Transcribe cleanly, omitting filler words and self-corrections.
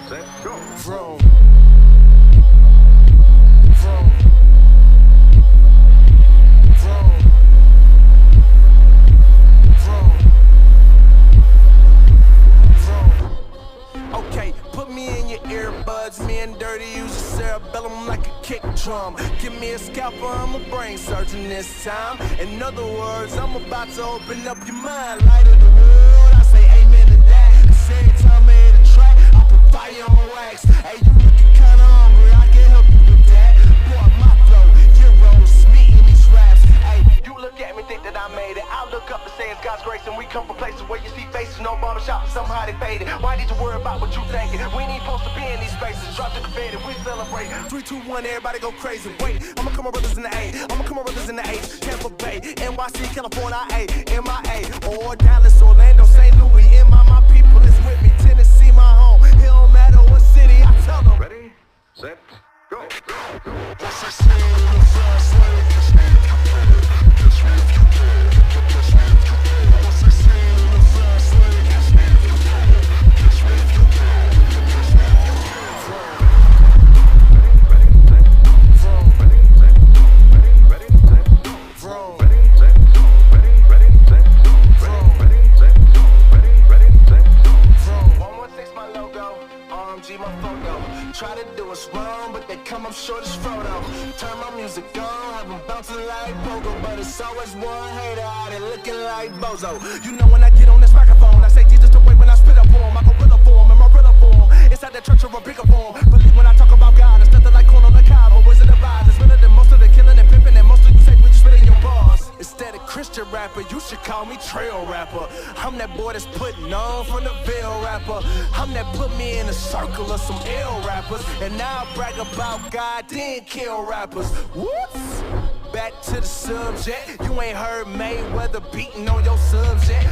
set, go. Vroom. Okay, put me in your earbuds. Me and Dirty use a cerebellum like a kick drum. Give me a scalpel, I'm a brain surgeon this time. In other words, I'm about to open up your mind. Light of the world, I say amen to that. Cause every time I hit a track, I put fire on wax. Hey, you looking kinda hungry, I can help you with that. Boy, my flow, Euros, me in these raps. Hey, you look at me, think that I made it. I look up and say it's God's grace, and we come from places where you see faces, no barbershop, somehow they faded. Why did you worry about what you thinking? We ain't supposed to be in these spaces. Drop the confetti, we celebrate. 3, 2, 1, everybody go crazy. Wait, I'ma come on brothers in the A. I'ma come on brothers in the H. Tampa Bay, NYC, California, A, MIA, or Dallas, Orlando, St. Louis. My people is with me. Tennessee, my home. It don't matter what city I tell them. Ready, set, go. What's I say in the fast lane? What's I say in the fast lane? My photo. Try to do us wrong, but they come up short as Frodo. Turn my music on, have them bouncing like pogo, but it's always one hater out there looking like Bozo. You know when I get on this microphone, I say Jesus the way when I spit up for him. I go rilla for him and my rilla for him. Inside the church or a bigger form. Believe when I talk about God, it's nothing like corn on the cob or Wizard of Oz. It's better than most of the killing and pimping, and most of you say we just spit in your bars. Instead of Christian rapper, you should call me trail rapper. I'm that boy that's putting on from the Ville rapper. I'm that put me in a circle of some ill rappers, and now I brag about God, then kill rappers. Whoops! Back to the subject. You ain't heard Mayweather beating on your subject.